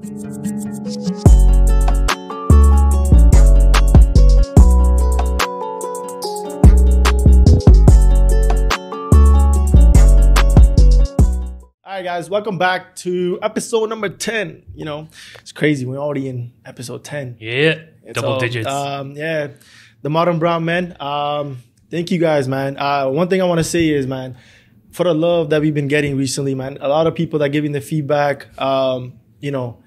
All right, guys, welcome back to episode number 10. You know, it's crazy. We're already in episode 10. Yeah, double digits. Yeah, the modern brown man. Thank you guys, man. One thing I want to say is, man, for the love that we've been getting recently, man, a lot of people that are giving the feedback, you know,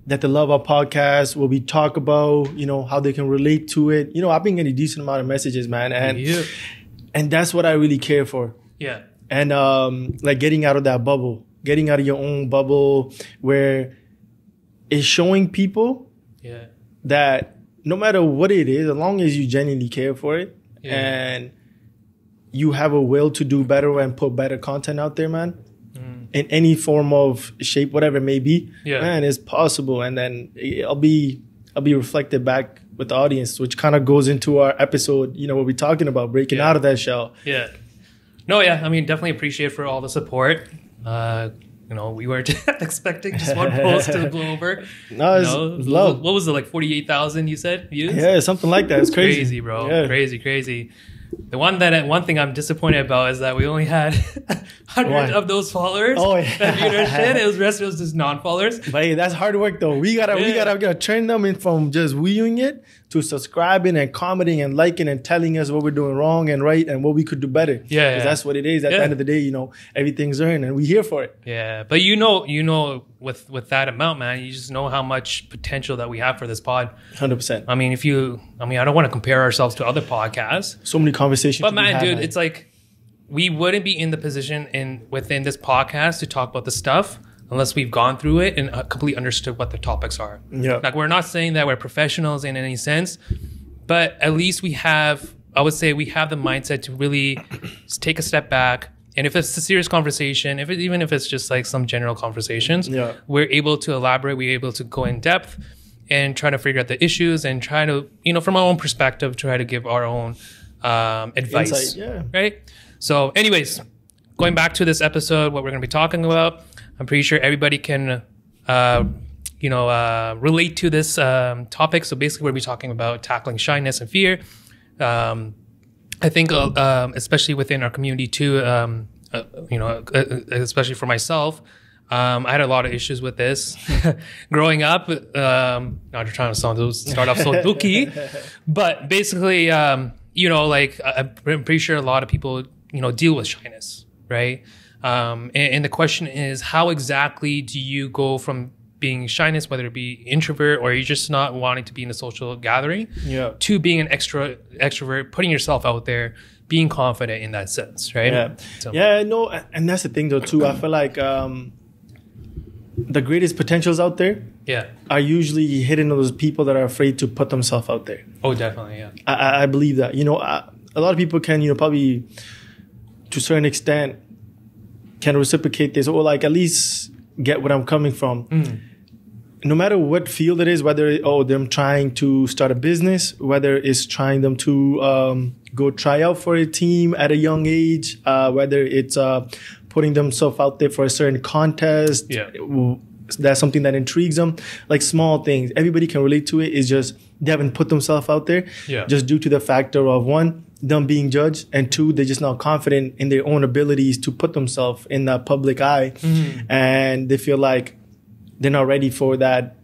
that they love our podcast, what we talk about, you know, how they can relate to it. You know, I've been getting a decent amount of messages, man. And that's what I really care for. Yeah. And like getting out of that bubble, getting out of your own bubble where it's showing people that no matter what it is, as long as you genuinely care for it and you have a will to do better and put better content out there, man, in any form of shape, whatever it may be, man, it's possible. And then I'll be reflected back with the audience, which kind of goes into our episode, you know, what we're talking about, breaking out of that shell. Yeah. No, yeah, I mean, definitely appreciate for all the support. You know, we weren't expecting just one post to go over. No, it's love. What was it, like 48,000 you said views? Yeah, something like that. It's crazy. Crazy, bro. Yeah. Crazy. The one thing I'm disappointed about is that we only had 100 of those followers. Oh, yeah. That viewed our shit. The rest was just non-followers. But hey, that's hard work though. We gotta turn them in from just viewing it to subscribing and commenting and liking and telling us what we're doing wrong and right and what we could do better. Yeah. Because that's what it is. At the end of the day, you know, everything's earned and we're here for it. Yeah. But you know, with that amount, man, you just know how much potential that we have for this pod. 100%. I mean, I don't want to compare ourselves to other podcasts. So many conversations. But man, dude, it's like we wouldn't be in the position within this podcast to talk about the stuff unless we've gone through it and completely understood what the topics are. Yeah. Like, we're not saying that we're professionals in any sense, but at least I would say we have the mindset to really take a step back. And if it's a serious conversation, even if it's just like some general conversations, we're able to elaborate, we're able to go in depth and try to figure out the issues and try to, you know, from our own perspective, try to give our own advice. Insight, right? So anyways, going back to this episode, what we're going to be talking about, I'm pretty sure everybody can, relate to this topic. So basically, we'll be talking about tackling shyness and fear. I think, especially within our community too, especially for myself, I had a lot of issues with this growing up. Not trying to start off so dookie, but basically, I'm pretty sure a lot of people, you know, deal with shyness, right? And the question is, how exactly do you go from being shyness, whether it be introvert or you're just not wanting to be in a social gathering, to being an extrovert, putting yourself out there, being confident in that sense, right? And that's the thing though too. I feel like the greatest potentials out there are usually hidden in those people that are afraid to put themselves out there. Oh, definitely, yeah. I believe that. You know, a lot of people can, you know, probably to a certain extent can reciprocate this or like at least get what I'm coming from. No matter what field it is, whether them trying to start a business, whether it's trying them to go try out for a team at a young age, whether it's putting themselves out there for a certain contest, that's something that intrigues them. Like small things, everybody can relate to it. It's just they haven't put themselves out there just due to the factor of one, them being judged, and two, they're just not confident in their own abilities to put themselves in the public eye, and they feel like they're not ready for that,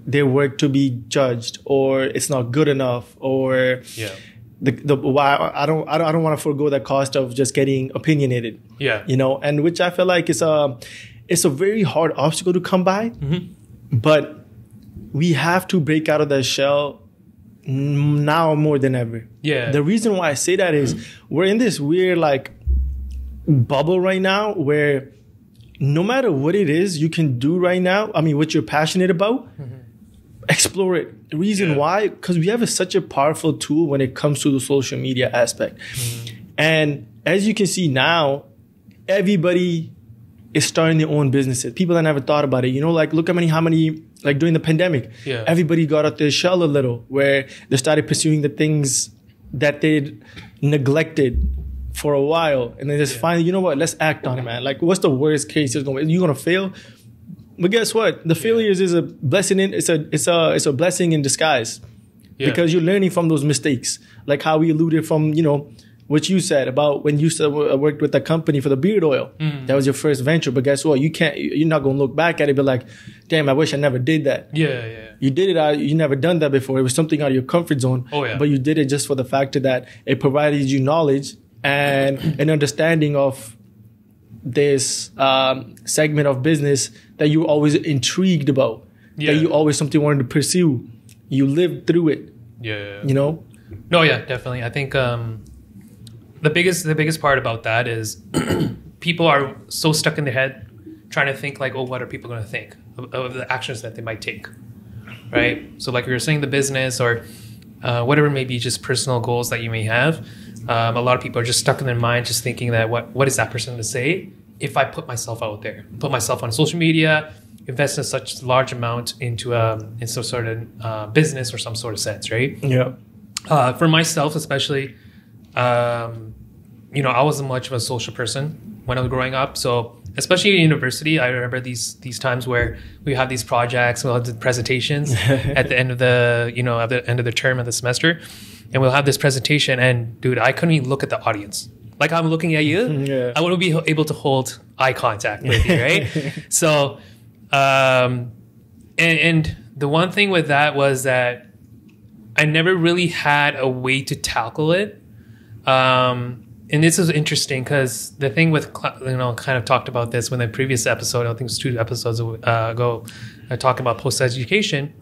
their work to be judged, or it's not good enough, or the why I don't want to forego the cost of just getting opinionated. You know, and which I feel like it's a very hard obstacle to come by, but we have to break out of that shell now more than ever. The reason why I say that is we're in this weird like bubble right now where no matter what it is you can do right now, I mean, what you're passionate about, explore it. The reason why, because we have such a powerful tool when it comes to the social media aspect. And as you can see now, everybody is starting their own businesses. People that never thought about it. You know, like look how many, like during the pandemic, everybody got out their shell a little where they started pursuing the things that they neglected for a while. And then just finally, you know what, let's act on it, man. Like what's the worst case? You're going to fail. But guess what? The failures is a blessing. It's a blessing in disguise, because you're learning from those mistakes. Like how we alluded from, what you said about when you worked with a company for the beard oil. That was your first venture. But guess what? You're not going to look back at it and be like, damn, I wish I never did that. Yeah. You did it. You never done that before. It was something out of your comfort zone. Oh, yeah. But you did it just for the fact that it provided you knowledge and an understanding of this segment of business that you were always intrigued about. That you always something wanted to pursue. You lived through it. Yeah. No, yeah, definitely. I think the biggest part about that is people are so stuck in their head trying to think like, oh, what are people going to think of the actions that they might take, right? So like we were saying, the business or whatever may be just personal goals that you may have. A lot of people are just stuck in their mind just thinking that what is that person going to say if I put myself out there, put myself on social media, invest in such large amount into some sort of business or some sort of sense, right? Yeah. For myself, especially, I wasn't much of a social person when I was growing up. So especially in university, I remember these times where we have these projects, we'll have the presentations at the end of the term of the semester, and we'll have this presentation. And dude, I couldn't even look at the audience. Like I'm looking at you, I wouldn't be able to hold eye contact with you, right? So, and the one thing with that was that I never really had a way to tackle it. And this is interesting because the thing with, kind of talked about this when the previous episode, I think it was 2 episodes ago, talking about post-education.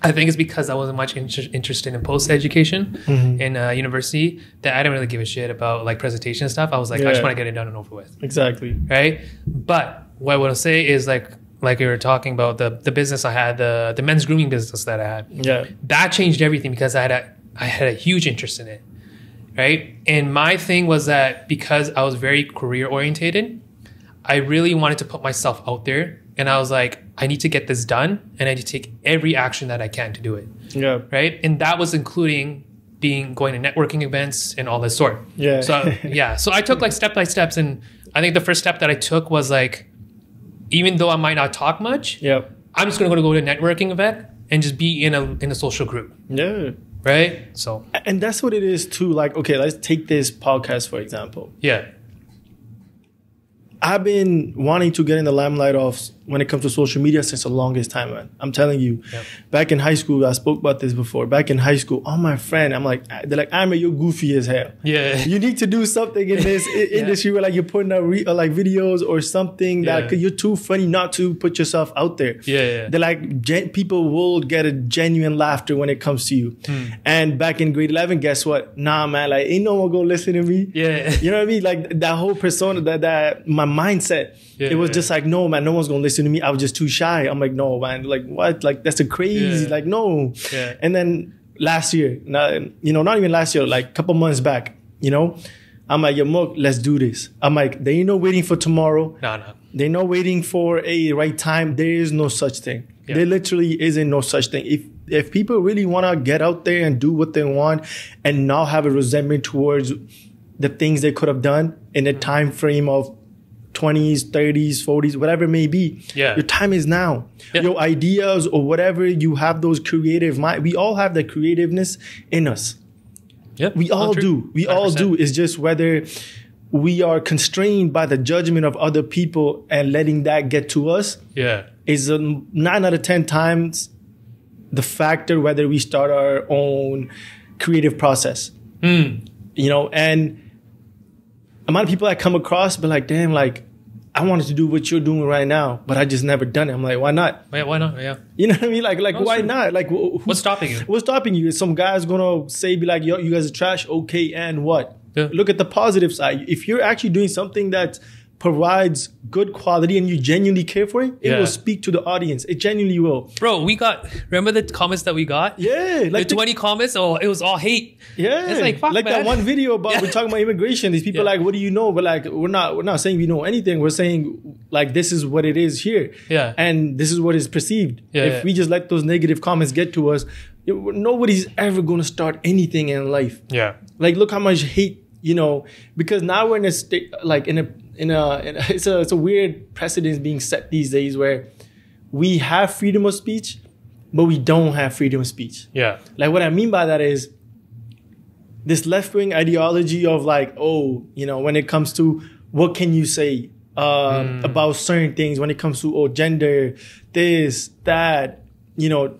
I think it's because I wasn't much interested in post-education in university that I didn't really give a shit about like presentation and stuff. I was like, I just want to get it done and over with. Exactly. Right? But what I want to say is like we were talking about the business I had, the men's grooming business that I had. Yeah. That changed everything because I had a huge interest in it. Right? And my thing was that because I was very career orientated, I really wanted to put myself out there. And I was like, I need to get this done and I need to take every action that I can to do it. Yeah. Right? And that was including going to networking events and all this sort. Yeah. So So I took like step by steps. And I think the first step that I took was like, even though I might not talk much, I'm just going to go to a networking event and just be in a social group. Yeah. Right? So. And that's what it is too. Like, okay, let's take this podcast, for example. Yeah. I've been wanting to get in the limelight of when it comes to social media since the longest time, man. I'm telling you, back in high school, I spoke about this before. Back in high school, all my friend, they're like, Amrit, you're goofy as hell. Yeah. You need to do something in this industry where like you're putting out like videos or something that you're too funny not to put yourself out there. Yeah. They're like, people will get a genuine laughter when it comes to you. And back in grade 11, guess what? Nah, man, like ain't no one gonna listen to me. Yeah. You know what I mean? Like that whole persona, that my mindset, it was just like, no, man, no one's gonna listen to me. I was just too shy. I'm like, no, man, like what? Like that's a crazy, like no. Yeah. And then last year, not even last year, like a couple months back, I'm like, yo, Mukh, let's do this. I'm like, there ain't no waiting for tomorrow. No. There ain't no waiting for a right time. There is no such thing. Yeah. There literally isn't no such thing. If people really want to get out there and do what they want and not have a resentment towards the things they could have done in a time frame of 20s, 30s, 40s, whatever it may be. Yeah. Your time is now. Yeah. Your ideas or whatever, you have those creative mind. We all have that creativeness in us. Yep. We all do. We 100%. All do. It's just whether we are constrained by the judgment of other people and letting that get to us. Yeah. Is 9 out of 10 times the factor whether we start our own creative process. And amount of people I come across be like, damn, like I wanted to do what you're doing right now, but I just never done it. I'm like, why not? Yeah, why not? Yeah. You know what I mean? Like why not? Like, what's stopping you? What's stopping you? Some guy's gonna be like, yo, you guys are trash. Okay, and what? Yeah. Look at the positive side. If you're actually doing something that provides good quality and you genuinely care for it, it will speak to the audience. It genuinely will. Bro, remember the comments that we got? Yeah. Like the 20 comments? Oh, it was all hate. Yeah. It's like, fuck, like man. that one video about, we're talking about immigration. These people are like, what do you know? But like, we're not saying we know anything. We're saying like, this is what it is here. Yeah. And this is what is perceived. Yeah, if we just let those negative comments get to us, nobody's ever going to start anything in life. Yeah. Like, look how much hate, because now we're in a state, like it's a weird precedence being set these days where we have freedom of speech, but we don't have freedom of speech. Yeah. Like what I mean by that is this left-wing ideology of like, oh, you know, when it comes to what can you say about certain things, when it comes to gender, this, that, you know,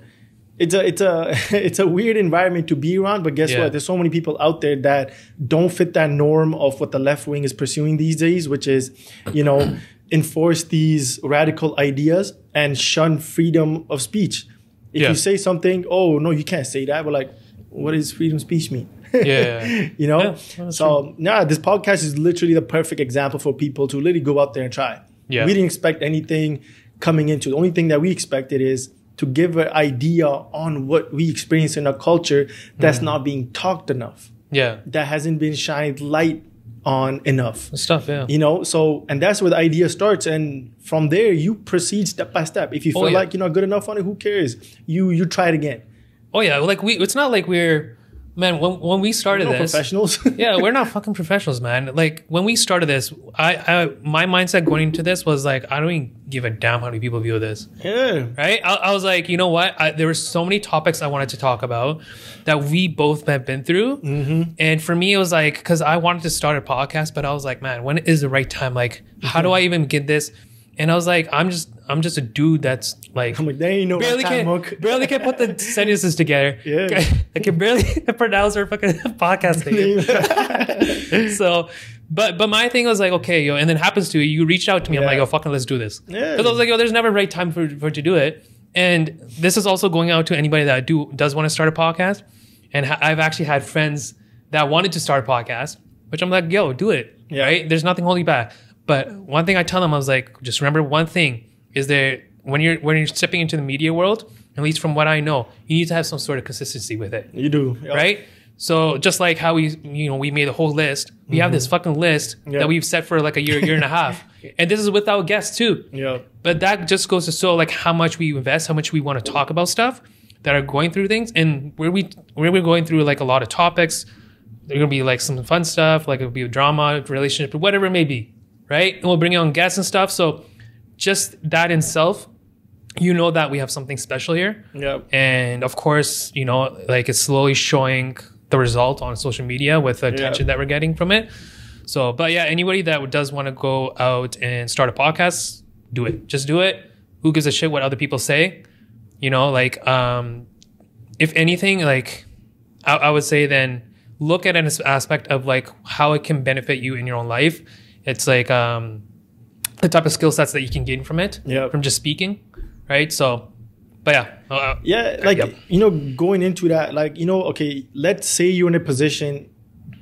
it's a weird environment to be around. But guess what? There's so many people out there that don't fit that norm of what the left wing is pursuing these days, which is, you know, enforce these radical ideas and shun freedom of speech. If you say something, oh no, you can't say that. But like, what does freedom of speech mean? You know? So this podcast is literally the perfect example for people to literally go out there and try. We didn't expect anything coming into it. The only thing that we expected is to give an idea on what we experience in a culture that's not being talked enough. That hasn't been shined light on enough. Stuff, You know, so, and that's where the idea starts. And from there, you proceed step by step. If you feel like you're not good enough on it, who cares? You try it again. Oh yeah, like it's not like we're, man, when we started this, professionals. We're not fucking professionals, man. Like when we started this, my mindset going into this was like, I don't even give a damn how many people view this. Right? I was like, you know what? There were so many topics I wanted to talk about that we both have been through. And for me, it was like, because I wanted to start a podcast, but I was like, man, when is the right time? Like, how do I even get this? And I was like, I'm just a dude that's like, there ain't no barely can put the sentences together. I can barely pronounce our fucking podcast name. So, but my thing was like, okay, yo, and then happens to you reached out to me. I'm like, oh, fucking let's do this. Because I was like, yo, there's never a right time for it to do it. And this is also going out to anybody that does want to start a podcast. And I've actually had friends that wanted to start a podcast, which I'm like, yo, do it. Right? There's nothing holding you back. But one thing I tell them, I was like, just remember one thing is that when you're stepping into the media world, at least from what I know, you need to have some sort of consistency with it. You do. Right? So just like how we made a whole list, we have this fucking list that we've set for like a year and a half. And this is without guests too. But that just goes to show like how much we invest, how much we want to talk about stuff that are going through things. And where we're going through like a lot of topics, there's going to be like some fun stuff, like it'll be a drama, relationship, whatever it may be. Right? And we'll bring on guests and stuff. So just that in itself, you know that we have something special here. And of course, you know, like it's slowly showing the result on social media with the attention that we're getting from it. So, but yeah, anybody that does want to go out and start a podcast, do it. Just do it. Who gives a shit what other people say? You know, like, if anything, like I would say then look at an aspect of like how it can benefit you in your own life. It's like the type of skill sets that you can gain from it, from just speaking, right? So, but you know, going into that, like, you know, okay, let's say you're in a position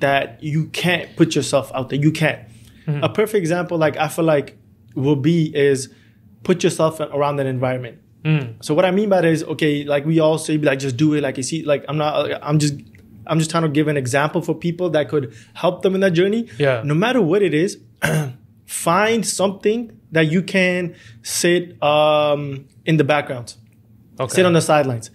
that you can't put yourself out there. You can't. A perfect example, like I feel like will be is put yourself around that environment. So what I mean by that is, okay, like we all say, like just do it. Like you see, like I'm just trying to give an example for people that could help them in that journey. No matter what it is, find something that you can sit in the background. Sit on the sidelines.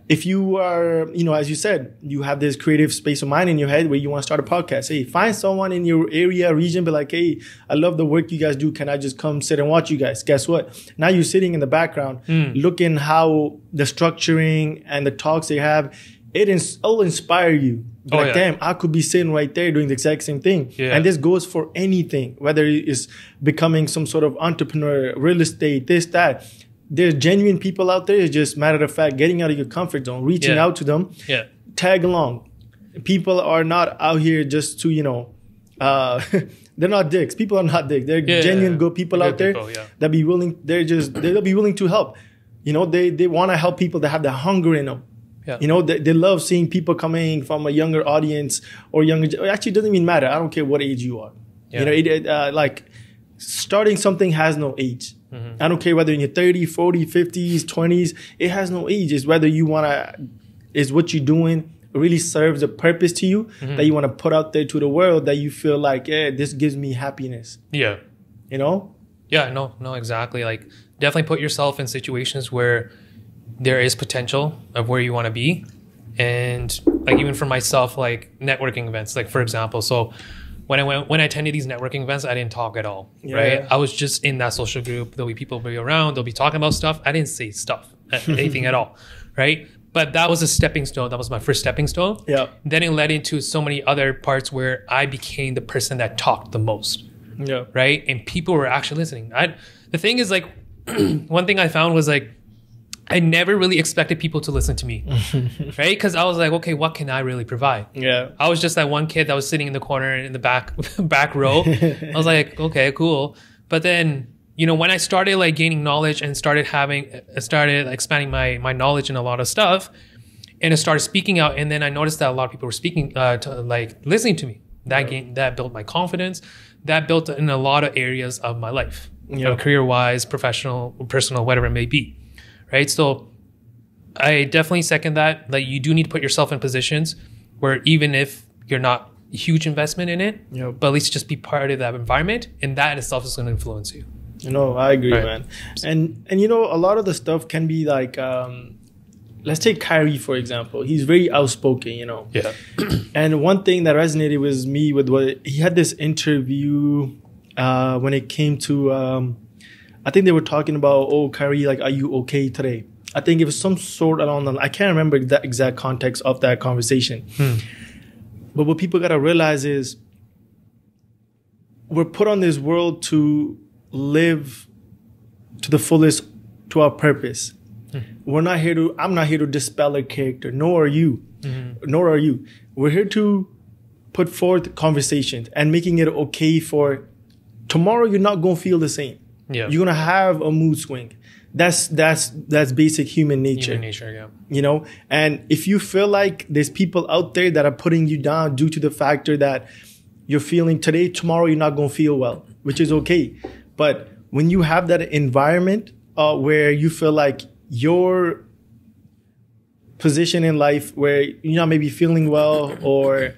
If you are, you know, as you said, you have this creative space of mind in your head where you want to start a podcast. Hey, find someone in your area, region, be like, hey, I love the work you guys do. Can I just come sit and watch you guys? Guess what? Now you're sitting in the background, looking how the structuring and the talks they have, it'll inspire you. Damn, I could be sitting right there doing the exact same thing. And this goes for anything, whether it's becoming some sort of entrepreneur, real estate, this, that. There's genuine people out there. It's just matter of fact, getting out of your comfort zone, reaching out to them, tag along. People are not out here just to, you know, they're not dicks. People are not dicks. They're genuine good people out there that be willing. They'll be willing to help. You know, they want to help people that have the hunger in them. You know, they love seeing people coming from a younger audience or younger. It actually doesn't even matter. I don't care what age you are. You know, like starting something has no age. I don't care whether in your 30s, 40s, 50s, 20s. It has no age. It's whether you want to, is what you're doing really serves a purpose to you that you want to put out there to the world that you feel like, yeah, this gives me happiness. You know? No, exactly. Like definitely put yourself in situations where there is potential of where you want to be. And like even for myself, like networking events, like for example, so when I attended these networking events, I didn't talk at all, right? I was just in that social group. There'll be people be around. They'll be talking about stuff. I didn't say stuff, anything at all, right? But that was a stepping stone. That was my first stepping stone. Yeah. Then it led into so many other parts where I became the person that talked the most. Yeah. Right. And people were actually listening. The thing is, like, one thing I found was, like, I never really expected people to listen to me. Right. Because I was like, okay, what can I really provide? Yeah. I was just that one kid that was sitting in the corner in the back row. I was like, okay, cool. But then, you know, when I started like gaining knowledge and started expanding my knowledge in a lot of stuff, and I started speaking out, and then I noticed that a lot of people were speaking listening to me. That built my confidence. That built in a lot of areas of my life, career-wise, professional, personal, whatever it may be, right? So I definitely second that. Like, you do need to put yourself in positions where even if you're not a huge investment in it, but at least just be part of that environment, and that in itself is going to influence you. You know, I agree, man. And you know, a lot of the stuff can be like, let's take Kyrie, for example. He's very outspoken, you know. Yeah. And one thing that resonated with me what he had this interview when it came to, I think they were talking about, oh, Kyrie, like, are you okay today? I think it was some sort along the, I can't remember the exact context of that conversation. But what people got to realize is we're put on this world to live to the fullest to our purpose. I'm not here to dispel a character, nor are you. We're here to put forth conversations and making it okay for tomorrow. You're not going to feel the same. You're going to have a mood swing. That's basic human nature. You know, and if you feel like there's people out there that are putting you down due to the factor that you're feeling today, tomorrow you're not going to feel well, which is okay. But when you have that environment where you feel like your position in life where you're not maybe feeling well or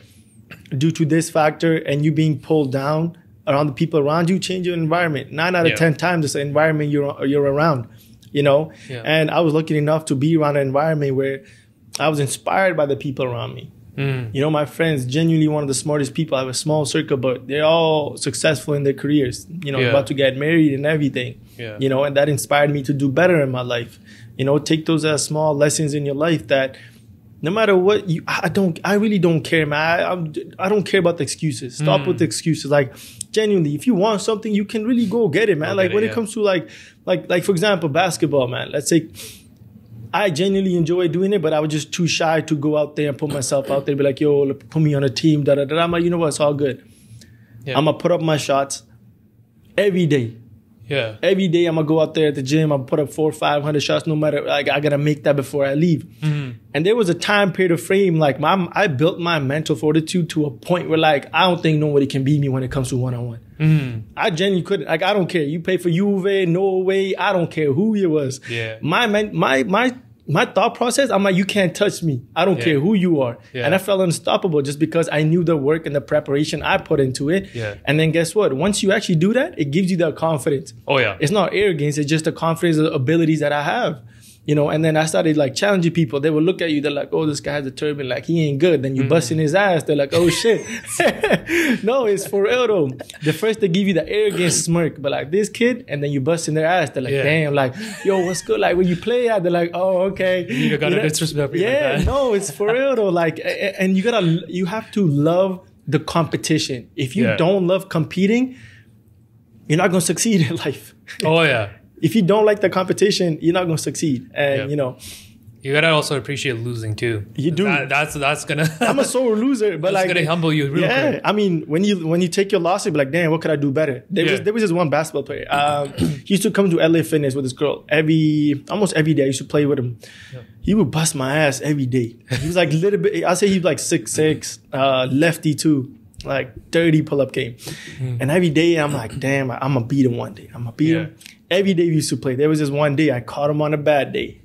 due to this factor and you being pulled down around the people around you, change your environment. 9 out of 10 times it's the environment you're around, you know? And I was lucky enough to be around an environment where I was inspired by the people around me. You know, my friends, genuinely one of the smartest people. I have a small circle, but they're all successful in their careers, you know, about to get married and everything, you know, and that inspired me to do better in my life. You know, take those as small lessons in your life that no matter what, I really don't care, man. I don't care about the excuses. Stop with the excuses. Like, genuinely, if you want something, you can really go get it, man. Like, when it comes to like, for example, basketball, man, let's say, I genuinely enjoy doing it, but I was just too shy to go out there and put myself out there, be like, yo, put me on a team, da-da-da. I'm like, you know what, it's all good. I'm going to put up my shots every day. Every day I'm going to go out there at the gym, I'm put up 400 or 500 shots, no matter, like, I got to make that before I leave. And there was a time period of frame, like, I built my mental fortitude to a point where, like, I don't think nobody can beat me when it comes to one-on-one. I genuinely couldn't. Like, I don't care. You pay for Juve, Norway, I don't care who you was. My thought process, I'm like, you can't touch me. I don't care who you are. And I felt unstoppable just because I knew the work and the preparation I put into it. And then guess what? Once you actually do that, it gives you that confidence. It's not arrogance. It's just the confidence of the abilities that I have. You know, and then I started like challenging people. They would look at you. They're like, oh, this guy has a turban. Like, he ain't good. Then you busting his ass. They're like, oh, shit. No, it's for real, though. The first they give you the arrogant smirk. But like this kid, and then you busting their ass. They're like, damn, like, yo, what's good? Like, when you play out, they're like, oh, okay. You gotta disrespect me like that. No, it's for real, though. Like, and you have to love the competition. If you don't love competing, you're not going to succeed in life. If you don't like the competition, you're not going to succeed. And, you know. You got to also appreciate losing, too. You do. That's going to... I'm a sore loser, but like... It's going to humble you real quick. I mean, when you take your loss, you'll be like, damn, what could I do better? There was this one basketball player. He used to come to LA Fitness with this girl almost every day. I used to play with him. He would bust my ass every day. He was like a little bit... I'd say he was like 6'6", lefty too. Like 30 pull-up game. And every day, I'm like, damn, I'm going to beat him one day. I'm going to beat him. Every day we used to play. There was this one day I caught him on a bad day.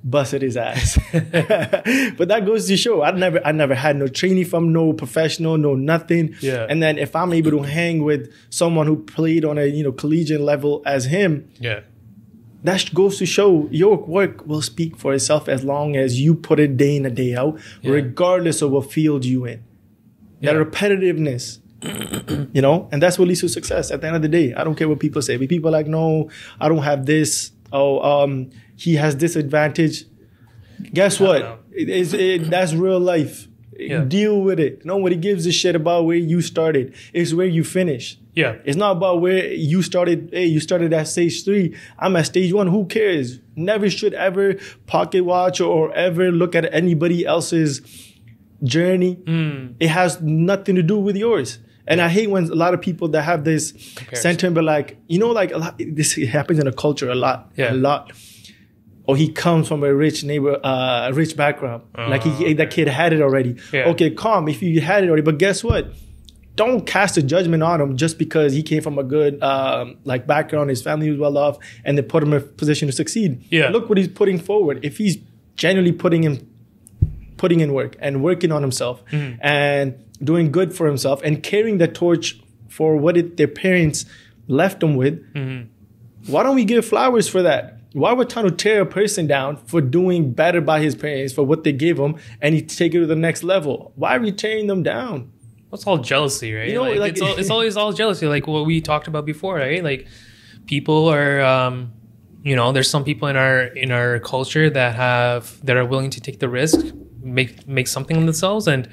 Busted his ass. But that goes to show I never had no training from no professional, no nothing. And then if I'm able to hang with someone who played on a collegiate level as him, that goes to show your work will speak for itself as long as you put it day in and day out, regardless of what field you in. that repetitiveness. You know, and that's what leads to success at the end of the day. I don't care what people say, but people are like, no, I don't have this. He has this advantage. Guess what? That's real life. Yeah. Deal with it. Nobody gives a shit about where you started. It's where you finish. Yeah. It's not about where you started. Hey, you started at stage 3. I'm at stage 1. Who cares? Never should ever pocket watch or ever look at anybody else's journey. It has nothing to do with yours. And I hate when a lot of people that have this sentiment, but like, you know, like a lot, this happens in a culture a lot. Or he comes from a rich rich background. Like that kid had it already. Yeah. Okay, calm if you had it already. But guess what? Don't cast a judgment on him just because he came from a good like background, his family was well off, and they put him in a position to succeed. Yeah. Look what he's putting forward. If he's genuinely putting in work and working on himself and doing good for himself and carrying the torch for what their parents left them with, why don't we give flowers for that? Why we're trying to tear a person down for doing better by his parents, for what they gave him, and he take it to the next level? Why are we tearing them down? It's all jealousy, right? You know, like it's always all jealousy, like what we talked about before, right? Like people are, you know, there's some people in our culture that are willing to take the risk, make something of themselves, and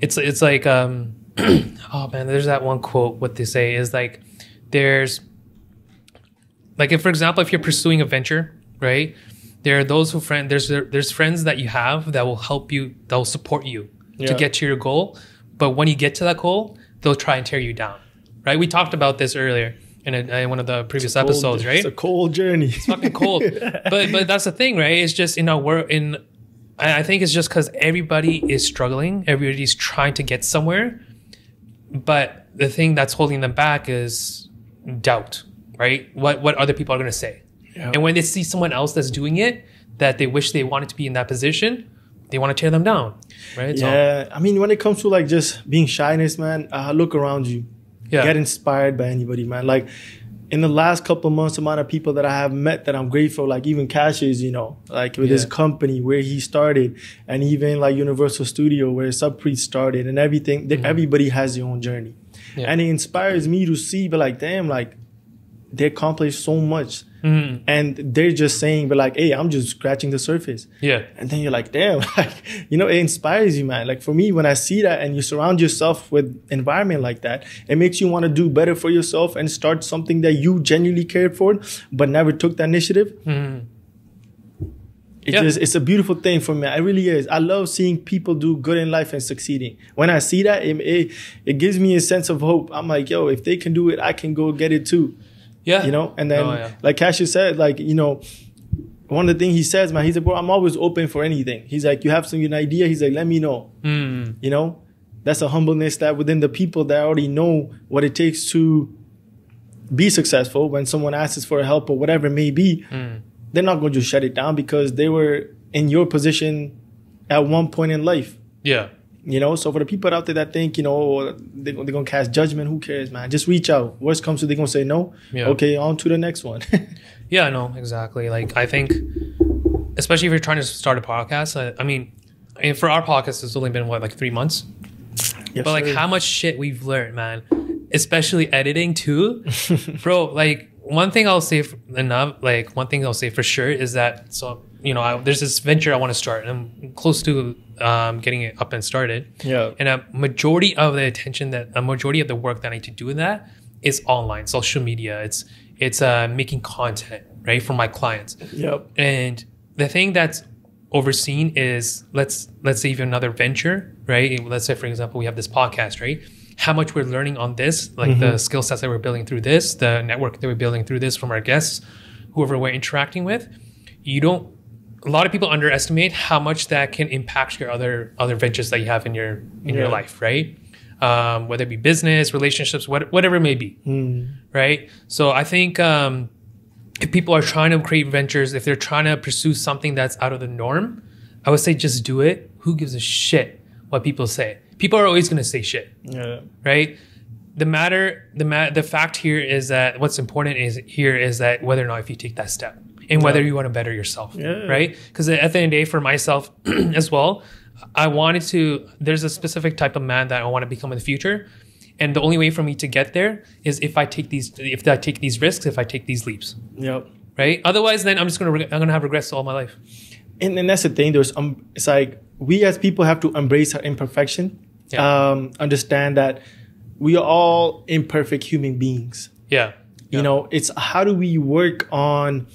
it's like, oh man, there's that one quote. What they say is like, there's. Like if, for example, if you're pursuing a venture, right? There are those there's friends that you have that will help you, that will support you to get to your goal. But when you get to that goal, they'll try and tear you down, right? We talked about this earlier in one of the previous episodes, right? It's a cold journey. It's fucking cold. but that's the thing, right? It's just I think it's just because everybody is struggling. Everybody's trying to get somewhere. But the thing that's holding them back is doubt. Right? What other people are going to say. Yeah. And when they see someone else that's doing it, that they wish they wanted to be in that position, they want to tear them down. Right? Yeah. I mean, when it comes to like just being shyness, man, look around you. Yeah. Get inspired by anybody, man. Like in the last couple of months, the amount of people that I have met that I'm grateful, like even Cassius, you know, like with his company where he started, and even like Universal Studio where Subpriest started and everything. Everybody has their own journey. Yeah. And it inspires me to see, but like, damn, like, they accomplished so much, and they're just saying, but like, hey, I'm just scratching the surface. Yeah. And then you're like, damn, like, you know, it inspires you, man. Like for me, when I see that and you surround yourself with environment like that, it makes you want to do better for yourself and start something that you genuinely cared for, but never took the initiative. It's a beautiful thing for me. It really is. I love seeing people do good in life and succeeding. When I see that, it gives me a sense of hope. I'm like, yo, if they can do it, I can go get it too. Yeah. You know, and then like Cassius said, like, you know, one of the things he says, man, he's like, bro, I'm always open for anything. He's like, you have an idea? He's like, let me know. You know, that's a humbleness that within the people that already know what it takes to be successful. When someone asks for help or whatever it may be, they're not going to just shut it down because they were in your position at one point in life. Yeah. You know, so for the people out there that think, you know, they're going to cast judgment, who cares, man? Just reach out. Worst comes to, they're going to say no. Yeah. Okay, on to the next one. Yeah, no, exactly. Like, I think, especially if you're trying to start a podcast, I mean, for our podcast, it's only been, like 3 months? Yes, but, like, how much shit we've learned, man. Especially editing, too. Bro, like, one thing I'll say for sure is that, so, you know, there's this venture I want to start, and I'm close to getting it up and started. Yeah. And a majority of the work that I need to do in that is online, social media. It's making content, right, for my clients. Yep. And the thing that's overseen is, let's say even another venture, right? Let's say, for example, we have this podcast, right? How much we're learning on this, like the skill sets that we're building through this, the network that we're building through this from our guests, whoever we're interacting with. A lot of people underestimate how much that can impact your other ventures that you have in your life, right? Whether it be business, relationships, whatever it may be, right? So I think if people are trying to create ventures, if they're trying to pursue something that's out of the norm, I would say just do it. Who gives a shit what people say? People are always going to say shit, right? The fact here is that what's important is that whether or not if you take that step and whether you want to better yourself, right? Because at the end of the day, for myself as well, there's a specific type of man that I want to become in the future. And the only way for me to get there is if I take these risks, if I take these leaps. Yep. Right. Otherwise, then I'm gonna have regrets all my life. And that's the thing. It's like we as people have to embrace our imperfection. Yeah. Understand that we are all imperfect human beings. Yeah. You know, it's how do we work on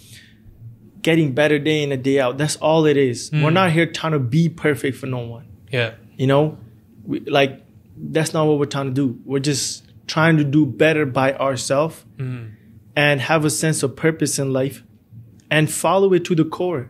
getting better day in and day out? That's all it is. We're not here trying to be perfect for no one. Yeah. You know, that's not what we're trying to do. We're just trying to do better by ourselves and have a sense of purpose in life and follow it to the core.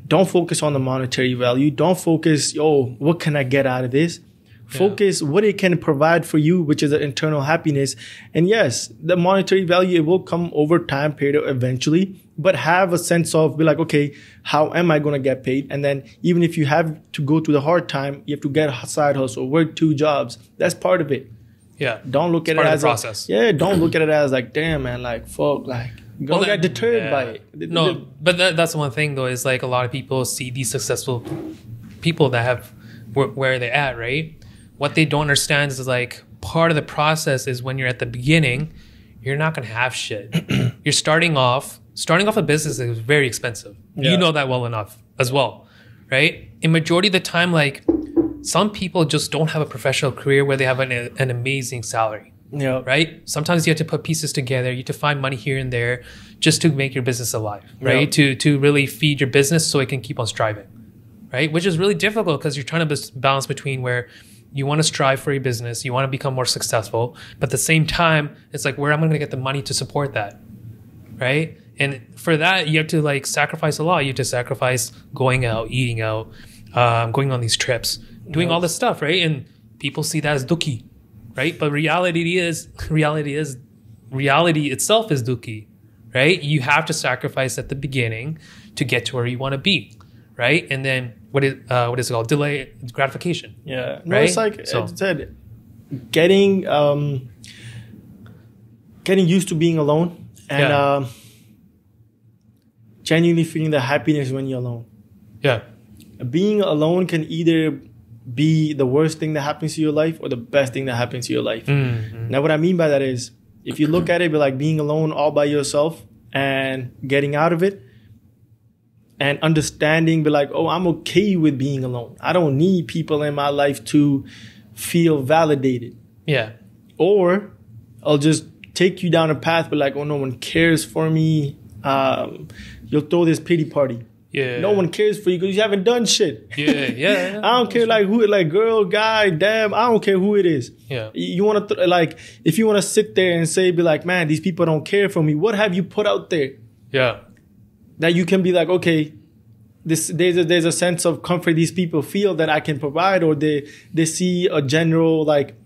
Don't focus on the monetary value. Don't focus, what can I get out of this? Focus what it can provide for you, which is an internal happiness. And yes, the monetary value, it will come over time period eventually, but have a sense of be like, okay, how am I going to get paid? And then even if you have to go through the hard time, you have to get a side hustle, work 2 jobs. That's part of it. Yeah. Don't look at it as a process. Don't look at it as like, damn, man, like, fuck, like, don't get deterred by it. No, but that's one thing though, is like a lot of people see these successful people that have where they're at, right? What they don't understand is like part of the process is when you're at the beginning, you're not going to have shit. You're starting off a business is very expensive. Yeah. You know that well enough as well, right? In majority of the time, like some people just don't have a professional career where they have an amazing salary. Yeah. Right? Sometimes you have to put pieces together. You have to find money here and there just to make your business alive, right? Yeah. To really feed your business so it can keep on striving, right? Which is really difficult because you're trying to balance between where you want to strive for your business, you want to become more successful, but at the same time, it's like, where am I going to get the money to support that, right? And for that, you have to like sacrifice a lot. You have to sacrifice going out, eating out, going on these trips, doing all this stuff, right? And people see that as dukhi, right? But reality itself is dukhi, right? You have to sacrifice at the beginning to get to where you want to be, right? And then what is it called? Delay gratification. Yeah. No, right? It's like I said, getting used to being alone and genuinely feeling the happiness when you're alone. Yeah. Being alone can either be the worst thing that happens to your life or the best thing that happens to your life. Mm-hmm. Now, what I mean by that is, if you look at it, be like being alone all by yourself and getting out of it, and understanding, be like, I'm okay with being alone. I don't need people in my life to feel validated. Yeah. Or I'll just take you down a path, but like, no one cares for me. You'll throw this pity party. Yeah. No one cares for you because you haven't done shit. Yeah. I don't care like who, like girl, guy, damn. I don't care who it is. Yeah. You want to like, if you want to sit there and say, be like, man, these people don't care for me. What have you put out there? Yeah. That you can be like, okay, there's a sense of comfort these people feel that I can provide, or they see a general, like,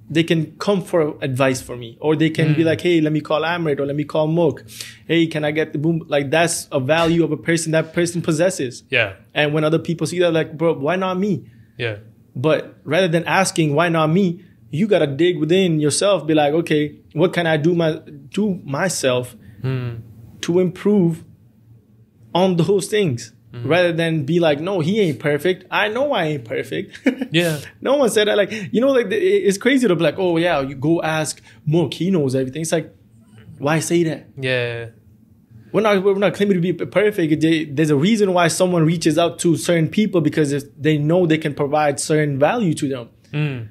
they can come for advice for me, or they can be like, hey, let me call Amrit, or let me call Mukh. Hey, can I get the boom? Like, that's a value of a person that person possesses. Yeah. And when other people see that, like, bro, why not me? Yeah. But rather than asking, why not me? You got to dig within yourself, be like, okay, what can I do myself to improve on those things, rather than be like, no, he ain't perfect. I know I ain't perfect. Yeah. No one said that. Like, like it's crazy to be like, oh yeah, you go ask Mukh, he knows everything. It's like, why say that? Yeah. We're not claiming to be perfect. There's a reason why someone reaches out to certain people, because they know they can provide certain value to them. And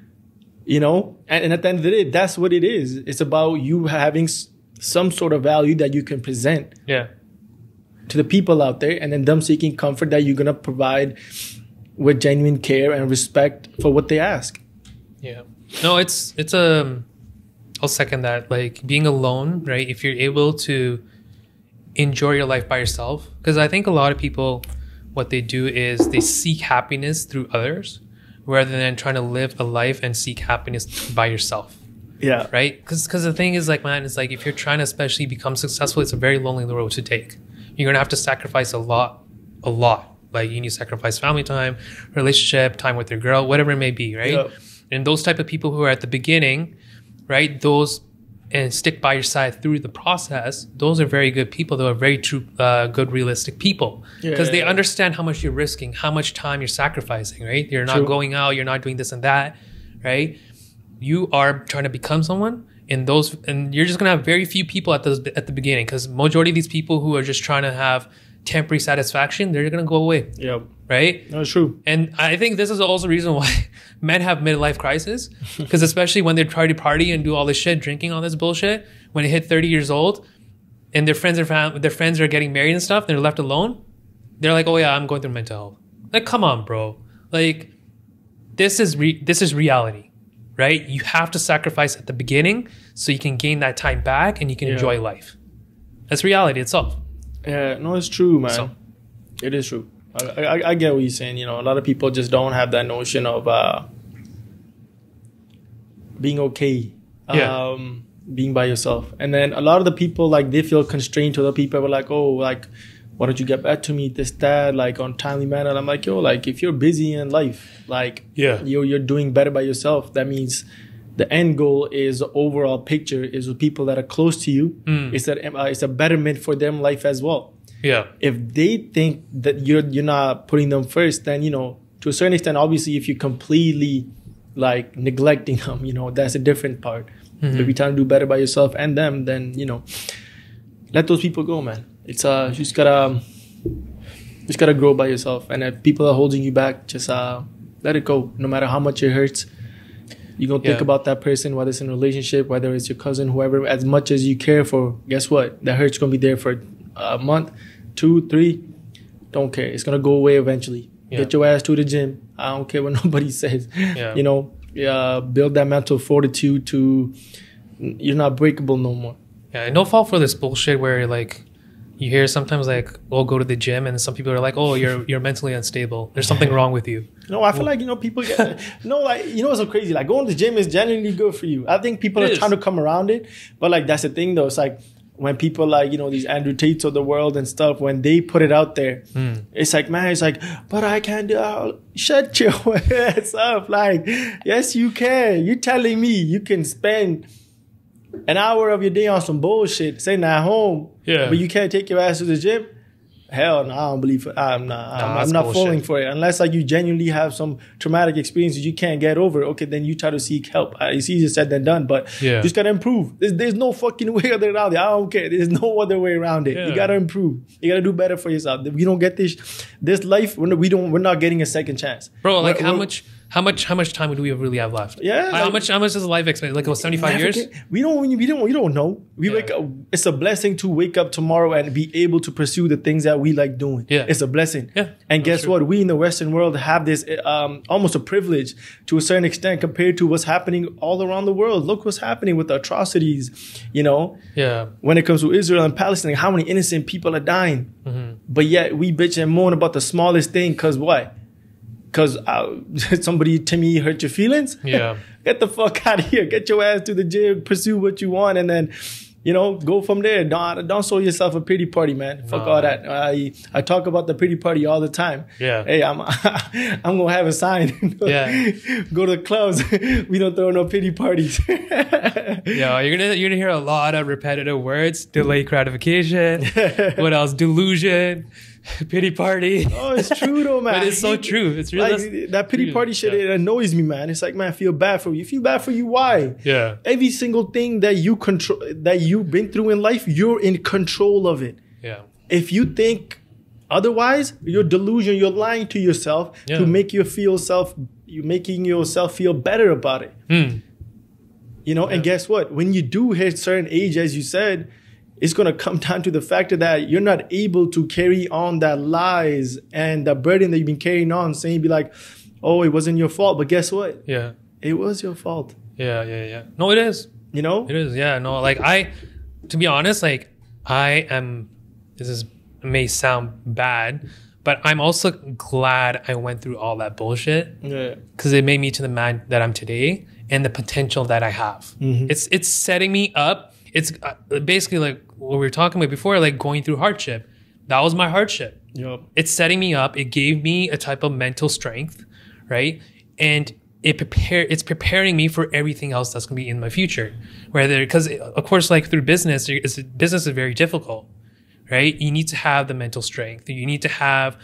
at the end of the day, that's what it is. It's about you having some sort of value that you can present. Yeah. To the people out there, and then them seeking comfort that you're going to provide with genuine care and respect for what they ask. Yeah. No, I'll second that. Like, being alone, right? If you're able to enjoy your life by yourself, because I think a lot of people, what they do is they seek happiness through others rather than trying to live a life and seek happiness by yourself. Yeah. Right? Because the thing is, like, man, it's like, if you're trying to especially become successful, it's a very lonely road to take. You're going to have to sacrifice a lot. Like, you need to sacrifice family time, relationship, time with your girl, whatever it may be, right? Yeah. And those type of people who are at the beginning, right? Those and stick by your side through the process, those are very good people. They are very true, good, realistic people, because they understand how much you're risking, how much time you're sacrificing, right? You're not going out, you're not doing this and that, right? You are trying to become someone, and you're just gonna have very few people at the beginning, because majority of these people who are just trying to have temporary satisfaction, they're gonna go away. Yep. Right? That's true. And I think this is also the reason why men have midlife crisis, because especially when they try to party and do all this shit, drinking all this bullshit, when they hit 30 years old and their friends are getting married and stuff, they're left alone, they're like, oh yeah, I'm going through mental health. Like, come on, bro. Like, this is reality, right? You have to sacrifice at the beginning so you can gain that time back and you can enjoy life. That's reality itself. Yeah, no, it's true, man. So, it is true. I get what you're saying. You know, a lot of people just don't have that notion of being okay, being by yourself. And then a lot of the people, like, they feel constrained to the people. Were like, oh, like, why don't you get back to me, this, that, like, on timely manner? And I'm like, yo, like, if you're busy in life, like, you're doing better by yourself. That means the end goal is the overall picture is with people that are close to you. It's a betterment for them life as well. Yeah. If they think that you're not putting them first, then, you know, to a certain extent, obviously, if you're completely like neglecting them, you know, that's a different part. But if you're trying to do better by yourself and them, then, you know, let those people go, man. It's you just gotta grow by yourself. And if people are holding you back, just let it go. No matter how much it hurts, you're gonna think about that person, whether it's in a relationship, whether it's your cousin, whoever. As much as you care for, guess what? That hurt's gonna be there for a month, 2, 3, don't care. It's gonna go away eventually. Get your ass to the gym. I don't care what nobody says. You know, build that mental fortitude to you're not breakable no more. Yeah, and don't fall for this bullshit where, like, you hear sometimes, like, oh, go to the gym, and some people are like, oh, you're mentally unstable. There's something wrong with you. No, I feel like, you know, people get like, you know what's so crazy? Like, going to the gym is genuinely good for you. I think people are trying to come around it, but like, that's the thing though. It's like, when people like, you know, these Andrew Tates of the world and stuff, when they put it out there, it's like, man, it's like, but I can't do shut your ass up. Like, yes, you can. You're telling me you can spend an hour of your day on some bullshit, sitting at home, but you can't take your ass to the gym? Hell no, I don't believe it. I'm not falling for it. Unless like you genuinely have some traumatic experiences you can't get over. Okay, then you try to seek help. It's easier said than done, but you just gotta improve. There's no fucking way around it. I don't care. There's no other way around it. You gotta improve. You gotta do better for yourself. If we don't get this life, we're not getting a second chance, bro. Like, how much time do we really have left? Yeah. How much is life expected? Like, 75 years? We don't know. We wake up. It's a blessing to wake up tomorrow and be able to pursue the things that we like doing. Yeah. It's a blessing. Yeah. And guess what? We in the Western world have this almost a privilege to a certain extent compared to what's happening all around the world. Look what's happening with the atrocities, you know? Yeah. When it comes to Israel and Palestine, how many innocent people are dying. But yet we bitch and moan about the smallest thing because what? Because somebody to me hurt your feelings? Yeah. Get the fuck out of here. Get your ass to the gym, pursue what you want, and then, you know, go from there. Don't show yourself a pity party, man. Fuck all that. I talk about the pity party all the time. Yeah. Hey, I'm gonna have a sign. Go to the clubs. We don't throw no pity parties. Yeah, you're gonna hear a lot of repetitive words. Delayed gratification. What else? Delusion. Pity party. Oh, it's true though, man. But it's so true. It's really like, that pity party shit. It annoys me, man. It's like, man, I feel bad for you. You feel bad for you. Why? Yeah. Every single thing that you control, that you've been through in life, you're in control of it. Yeah. If you think otherwise, you're delusion. You're lying to yourself to make you feel you're making yourself feel better about it. You know, and guess what? When you do hit certain age, as you said, it's going to come down to the fact that you're not able to carry on that lies and the burden that you've been carrying on, saying, be like, oh, it wasn't your fault. But guess what? Yeah. It was your fault. Yeah. No, it is. You know? It is. Yeah. No, like to be honest, like may sound bad, but I'm also glad I went through all that bullshit. Yeah. Because it made me to the man that I'm today and the potential that I have. It's setting me up. It's basically like what we were talking about before, like going through hardship. That was my hardship. Yep. It's setting me up. It gave me a type of mental strength, right? And it's preparing me for everything else that's going to be in my future. Because of course, like through business is very difficult, right? You need to have the mental strength. You need to have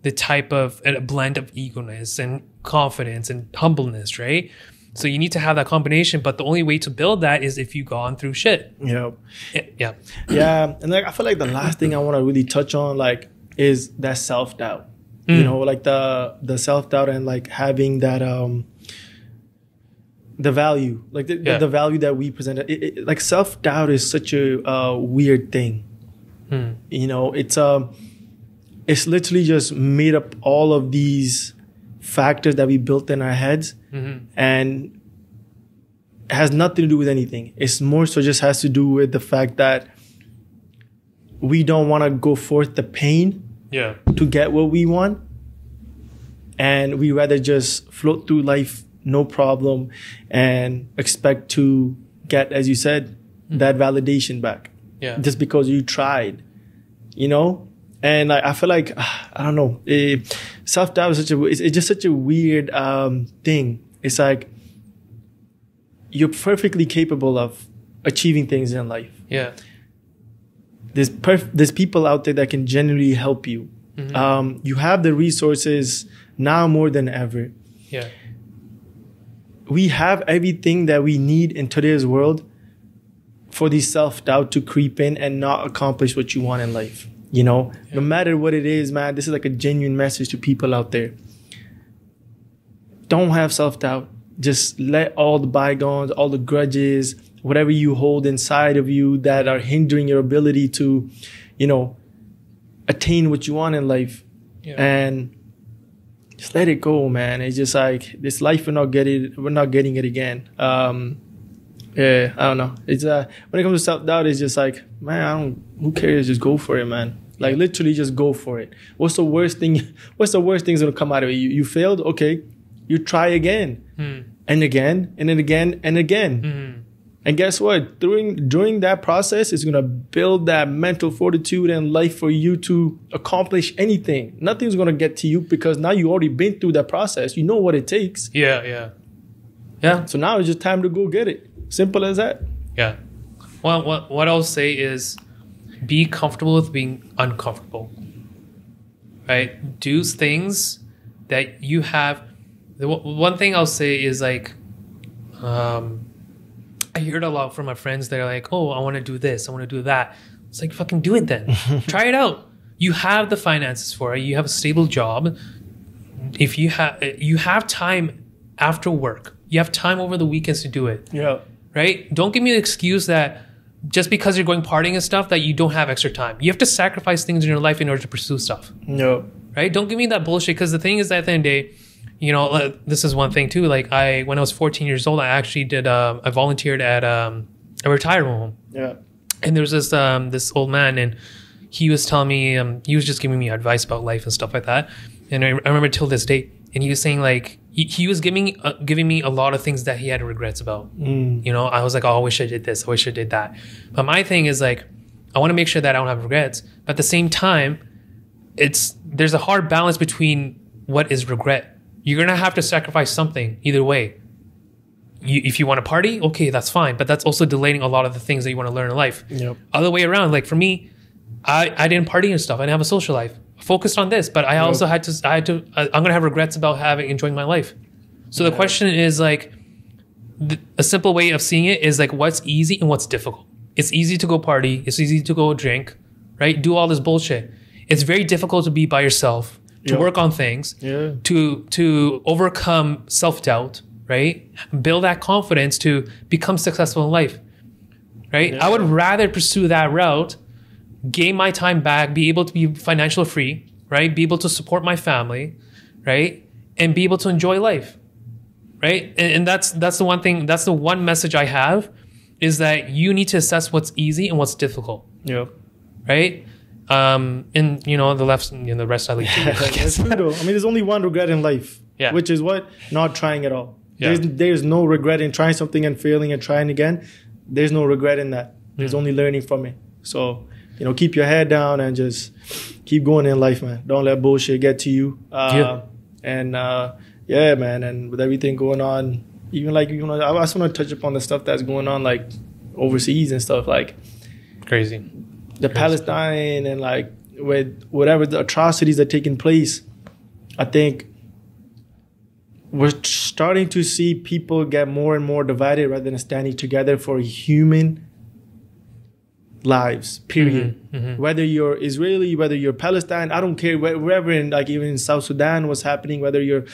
the type of a blend of eagerness and confidence and humbleness, right? So you need to have that combination, but the only way to build that is if you've gone through shit. Yeah. Yeah. Yeah. And like, I feel like the last thing I want to really touch on, like, is that self-doubt. You know, like the self-doubt and like having that, the value, like the value that we presented. Like self-doubt is such a weird thing. You know, it's literally just made up all of these factors that we built in our heads, and it has nothing to do with anything. It's more so just has to do with the fact that we don't want to go forth the pain to get what we want, and we rather just float through life no problem and expect to get, as you said, that validation back just because you tried, you know. And I feel like, I don't know, self-doubt is it's just such a weird thing. It's like you're perfectly capable of achieving things in life. Yeah. There's people out there that can genuinely help you. You have the resources now more than ever. Yeah. We have everything that we need in today's world for the self-doubt to creep in and not accomplish what you want in life. You know, no matter what it is, man, this is like a genuine message to people out there. Don't have self-doubt. Just let all the bygones, all the grudges, whatever you hold inside of you that are hindering your ability to, you know, attain what you want in life. And just let it go, man. It's just like this life, we're not getting it again. Yeah, I don't know. It's when it comes to self-doubt, it's just like, man, who cares? Just go for it, man. Like literally just go for it. What's the worst thing that's gonna come out of it? You failed? Okay. You try again. And again, and then again, and again. And guess what? During that process, it's gonna build that mental fortitude and life for you to accomplish anything. Nothing's gonna get to you because now you already been through that process. You know what it takes. Yeah. So now it's just time to go get it. Simple as that. Yeah. Well, what I'll say is be comfortable with being uncomfortable. Right? Do things that you have. The one thing I'll say is like, I heard a lot from my friends. They're like, oh, I want to do this. I want to do that. It's like, fucking do it then. Try it out. You have the finances for it. You have a stable job. If you have time after work, you have time over the weekends to do it. Yeah. Right? Don't give me the excuse that just because you're going partying and stuff that you don't have extra time. You have to sacrifice things in your life in order to pursue stuff. No. Right? Don't give me that bullshit, because the thing is that at the end of the day, you know, this is one thing too. Like when I was 14 years old, I actually I volunteered at a retirement home. Yeah. And there was this old man, and he was telling me, he was just giving me advice about life and stuff like that. And I remember till this day, and he was saying like, he was giving me a lot of things that he had regrets about. You know, I was like, oh, I wish I did this. I wish I did that. But my thing is like, I want to make sure that I don't have regrets. But at the same time, there's a hard balance between what is regret. You're going to have to sacrifice something either way. If you want to party, okay, that's fine. But that's also delaying a lot of the things that you want to learn in life. Yep. Other way around, like for me, I didn't party and stuff. I didn't have a social life. I focused on this, but I also I'm going to have regrets about enjoying my life. So the question is like, a simple way of seeing it is like, what's easy and what's difficult. It's easy to go party. It's easy to go drink, right? Do all this bullshit. It's very difficult to be by yourself, to work on things, to overcome self-doubt, right? Build that confidence to become successful in life, right? I would rather pursue that route, gain my time back, be able to be financially free, right? Be able to support my family, right? And be able to enjoy life, right? And that's the one thing, that's the one message I have, is that you need to assess what's easy and what's difficult. Yep. Right? And you know, the rest I leave to you, I guess. That's true though. I mean, there's only one regret in life. Yeah. Which is what? Not trying at all. Yeah. There's no regret in trying something and failing and trying again. There's no regret in that. There's only learning from it. So, you know, keep your head down and just keep going in life, man. Don't let bullshit get to you. And yeah, man, and with everything going on, even like, you know, I just want to touch upon the stuff that's going on like overseas and stuff, like Crazy. the Palestine and like with whatever the atrocities that are taking place. I think we're starting to see people get more and more divided rather than standing together for human lives, period. Whether you're Israeli, whether you're Palestine, I don't care, wherever, in like even in South Sudan what's happening, whether you're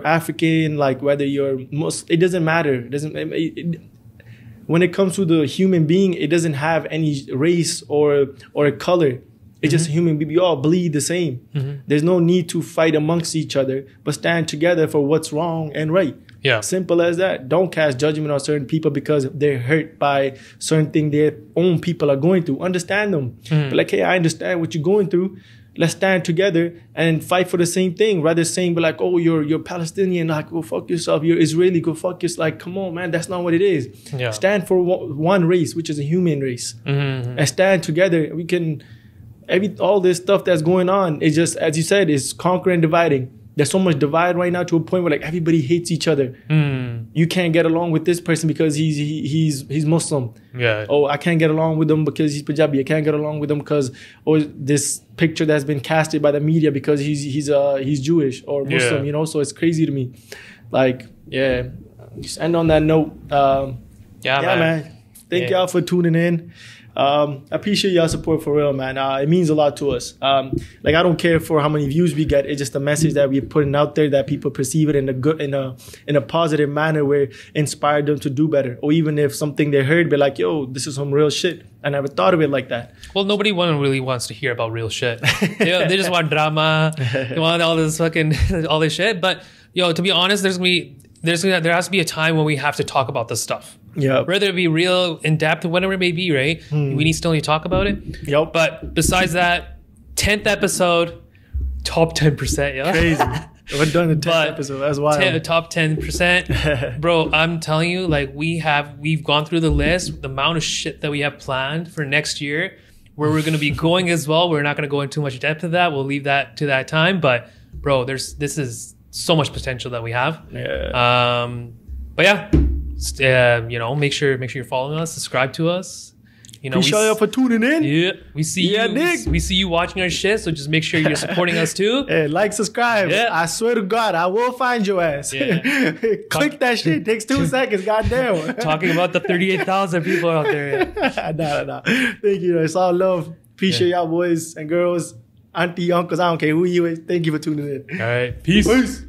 African, like whether you're Muslim, it doesn't matter. It doesn't when it comes to the human being, it doesn't have any race or a color. It's just a human being. We all bleed the same. There's no need to fight amongst each other, but stand together for what's wrong and right. Yeah. Simple as that. Don't cast judgment on certain people because they're hurt by certain thing their own people are going through. Understand them. But like, hey, I understand what you're going through. Let's stand together and fight for the same thing. Rather saying, but like, oh, you're Palestinian, like, go fuck yourself. You're Israeli, go fuck yourself. Like, come on, man, that's not what it is. Yeah. Stand for one race, which is a human race. And stand together. We can, all this stuff that's going on, is just, as you said, is conquering and dividing. There's so much divide right now to a point where like everybody hates each other. You can't get along with this person because he's Muslim. Yeah. Oh, I can't get along with him because he's Punjabi. I can't get along with him because this picture that's been casted by the media because he's Jewish or Muslim. You know, so it's crazy to me. Like, yeah. Just end on that note. Yeah, man. Thank y'all for tuning in. I appreciate y'all support for real, man. It means a lot to us. Like, I don't care for how many views we get. It's just a message that we're putting out there that people perceive it in a positive manner where inspire them to do better. Or even if something they heard, be like, yo, this is some real shit. I never thought of it like that. Well, nobody really wants to hear about real shit. They just want drama. They want all this fucking all this shit. But to be honest, there has to be a time when we have to talk about this stuff. Yeah. Whether it be real, in depth, whatever it may be, right? We still need to talk about it. Yep. But besides that, 10th episode, top 10%. Yeah. Crazy. We're done the 10th episode. That's wild. Top 10%. Bro, I'm telling you, like we've gone through the list, the amount of shit that we have planned for next year, where we're going to be going as well. We're not going to go into too much depth of that. We'll leave that to that time. But bro, this is so much potential that we have. Yeah. But yeah. Make sure you're following us, subscribe to us. Appreciate y'all for tuning in. Yeah, we see you. We see you watching our shit, so just make sure you're supporting us too. Hey, like, subscribe. Yeah. I swear to God, I will find your ass. Yeah. Click that shit. It takes 2 seconds. Goddamn. Talking about the 38,000 people out there. Nah. Thank you. It's all love. Appreciate y'all boys and girls, auntie, uncles. I don't care who you is. Thank you for tuning in. All right. Peace.